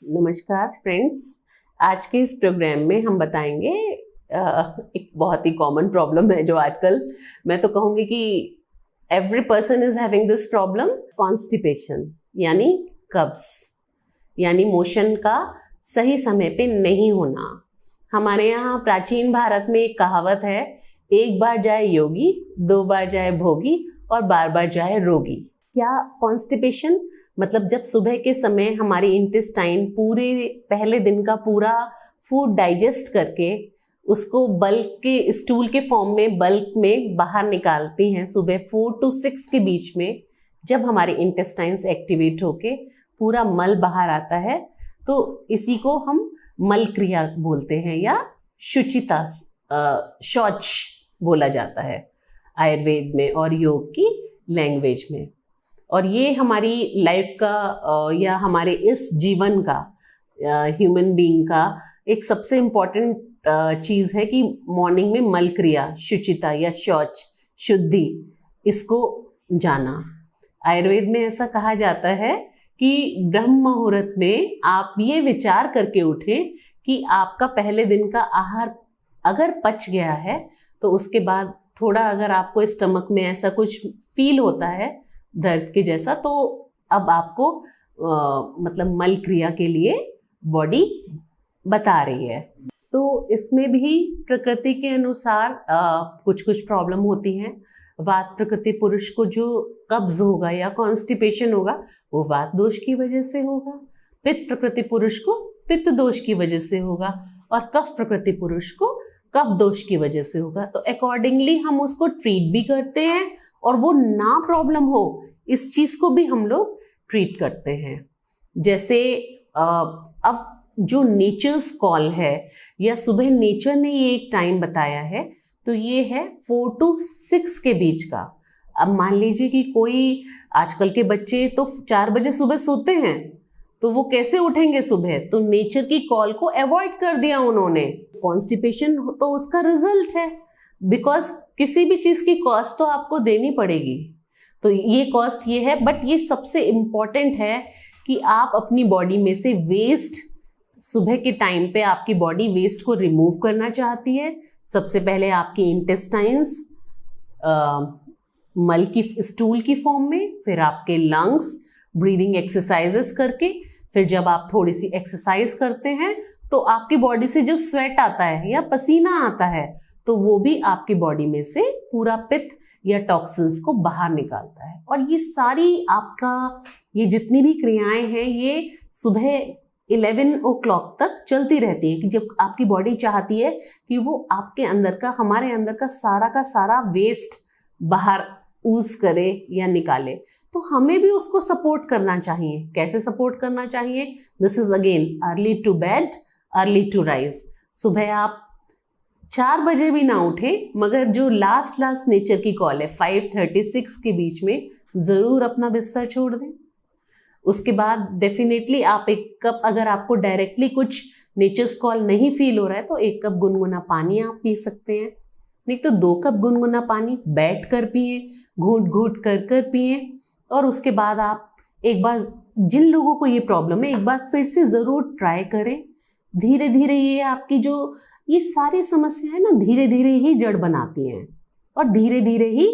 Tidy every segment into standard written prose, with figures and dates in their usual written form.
नमस्कार फ्रेंड्स, आज के इस प्रोग्राम में हम बताएंगे एक बहुत ही कॉमन प्रॉब्लम है जो आजकल मैं तो कहूँगी कि every person is having this problem, constipation यानी कब्ज, यानी मोशन का सही समय पे नहीं होना। हमारे यहाँ प्राचीन भारत में एक कहावत है, एक बार जाए योगी, दो बार जाए भोगी और बार बार जाए रोगी। क्या कॉन्स्टिपेशन मतलब जब सुबह के समय हमारी इंटेस्टाइन पूरे पहले दिन का पूरा फूड डाइजेस्ट करके उसको बल्क के स्टूल के फॉर्म में बल्क में बाहर निकालती हैं सुबह 4 to 6 के बीच में, जब हमारे इंटेस्टाइन्स एक्टिवेट होके पूरा मल बाहर आता है तो इसी को हम मल क्रिया बोलते हैं या शुचिता, शौच बोला जाता है आयुर्वेद में और योग की लैंग्वेज में। और ये हमारी लाइफ का या हमारे इस जीवन का, ह्यूमन बीइंग का एक सबसे इम्पॉर्टेंट चीज़ है कि मॉर्निंग में मल क्रिया, शुचिता या शौच, शुद्धि, इसको जाना। आयुर्वेद में ऐसा कहा जाता है कि ब्रह्म मुहूर्त में आप ये विचार करके उठें कि आपका पहले दिन का आहार अगर पच गया है तो उसके बाद थोड़ा अगर आपको स्टमक में ऐसा कुछ फील होता है दर्द के जैसा, तो अब आपको मतलब मल क्रिया के लिए बॉडी बता रही है। तो इसमें भी प्रकृति के अनुसार कुछ कुछ प्रॉब्लम होती हैं। वात प्रकृति पुरुष को जो कब्ज होगा या कॉन्स्टिपेशन होगा वो वात दोष की वजह से होगा, पित्त प्रकृति पुरुष को पित्त दोष की वजह से होगा और कफ प्रकृति पुरुष को कफ दोष की वजह से होगा। तो अकॉर्डिंगली हम उसको ट्रीट भी करते हैं और वो ना प्रॉब्लम हो इस चीज को भी हम लोग ट्रीट करते हैं। जैसे अब जो नेचर्स कॉल है या सुबह नेचर ने ये एक टाइम बताया है तो ये है 4 to 6 के बीच का। अब मान लीजिए कि कोई, आजकल के बच्चे तो 4 बजे सुबह सोते हैं तो वो कैसे उठेंगे सुबह, तो नेचर की कॉल को अवॉइड कर दिया उन्होंने। कॉन्स्टिपेशन तो उसका रिजल्ट है, बिकॉज किसी भी चीज की कॉस्ट तो आपको देनी पड़ेगी, तो ये कॉस्ट ये है। बट ये सबसे इम्पॉर्टेंट है कि आप अपनी बॉडी में से वेस्ट, सुबह के टाइम पे आपकी बॉडी वेस्ट को रिमूव करना चाहती है। सबसे पहले आपकी इंटेस्टाइन्स मल की स्टूल की फॉर्म में, फिर आपके लंग्स ब्रीदिंग एक्सरसाइजेस करके, फिर जब आप थोड़ी सी एक्सरसाइज करते हैं तो आपकी बॉडी से जो स्वेट आता है या पसीना आता है तो वो भी आपकी बॉडी में से पूरा पित्त या टॉक्सिन्स को बाहर निकालता है। और ये सारी आपका ये जितनी भी क्रियाएं हैं ये सुबह 11 o'clock तक चलती रहती है कि जब आपकी बॉडी चाहती है कि वो आपके अंदर का, हमारे अंदर का सारा वेस्ट बाहर यूज करे या निकाले, तो हमें भी उसको सपोर्ट करना चाहिए। कैसे सपोर्ट करना चाहिए? This is again early to bed, early to rise. सुबह आप 4 बजे भी ना उठे, मगर जो लास्ट नेचर की कॉल है 5:36 के बीच में जरूर अपना बिस्तर छोड़ दें। उसके बाद डेफिनेटली आप एक कप, अगर आपको डायरेक्टली कुछ नेचर्स कॉल नहीं फील हो रहा है तो 1 कप गुनगुना पानी आप पी सकते हैं, नहीं तो 2 कप गुनगुना पानी बैठ कर पिए, घूट घूट कर पिए। और उसके बाद आप एक बार, जिन लोगों को ये प्रॉब्लम है, एक बार फिर से ज़रूर ट्राई करें। धीरे धीरे ये आपकी जो ये सारी समस्याएं ना धीरे धीरे ही जड़ बनाती हैं और धीरे धीरे ही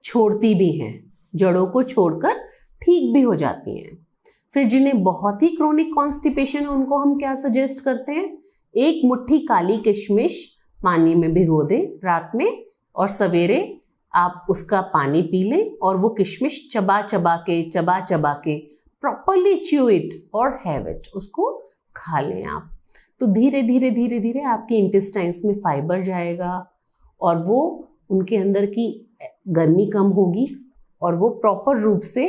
छोड़ती भी हैं, जड़ों को छोड़कर ठीक भी हो जाती हैं। फिर जिन्हें बहुत ही क्रोनिक कॉन्स्टिपेशन है उनको हम क्या सजेस्ट करते हैं, 1 मुट्ठी काली किशमिश पानी में भिगो दें रात में और सवेरे आप उसका पानी पी लें और वो किशमिश चबा चबा के प्रॉपरली च्यू इट और हैव इट, उसको खा लें आप। तो धीरे धीरे आपकी इंटेस्टाइन्स में फाइबर जाएगा और वो उनके अंदर की गर्मी कम होगी और वो प्रॉपर रूप से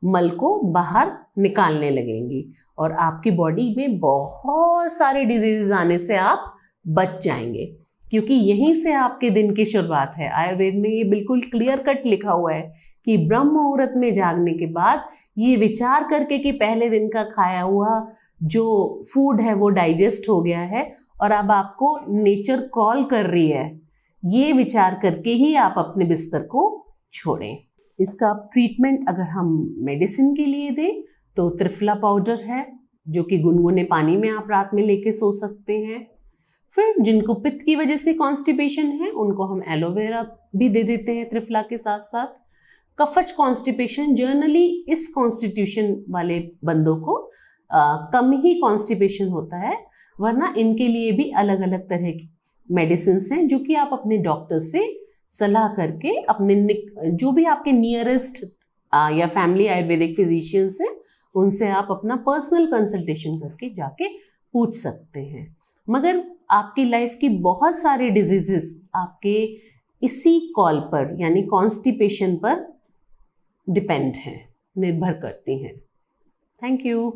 मल को बाहर निकालने लगेंगी और आपकी बॉडी में बहुत सारे डिजीजेस आने से आप बच जाएंगे, क्योंकि यहीं से आपके दिन की शुरुआत है। आयुर्वेद में ये बिल्कुल क्लियर कट लिखा हुआ है कि ब्रह्म मुहूर्त में जागने के बाद ये विचार करके कि पहले दिन का खाया हुआ जो फूड है वो डाइजेस्ट हो गया है और अब आपको नेचर कॉल कर रही है, ये विचार करके ही आप अपने बिस्तर को छोड़ें। इसका ट्रीटमेंट अगर हम मेडिसिन के लिए दें तो त्रिफला पाउडर है, जो कि गुनगुने पानी में आप रात में लेके सो सकते हैं। फिर जिनको पित्त की वजह से कॉन्स्टिपेशन है उनको हम एलोवेरा भी दे देते हैं त्रिफला के साथ साथ। कफज कॉन्स्टिपेशन, जनरली इस कॉन्स्टिट्यूशन वाले बंदों को कम ही कॉन्स्टिपेशन होता है, वरना इनके लिए भी अलग अलग तरह की मेडिसिन हैं जो कि आप अपने डॉक्टर से सलाह करके अपने जो भी आपके नियरेस्ट या फैमिली आयुर्वेदिक फिजिशियंस हैं उनसे आप अपना पर्सनल कंसल्टेशन करके जाके पूछ सकते हैं। मगर आपकी लाइफ की बहुत सारे डिजीजेस आपके इसी कॉल पर यानी कॉन्स्टिपेशन पर डिपेंड हैं, निर्भर करती हैं। Thank you.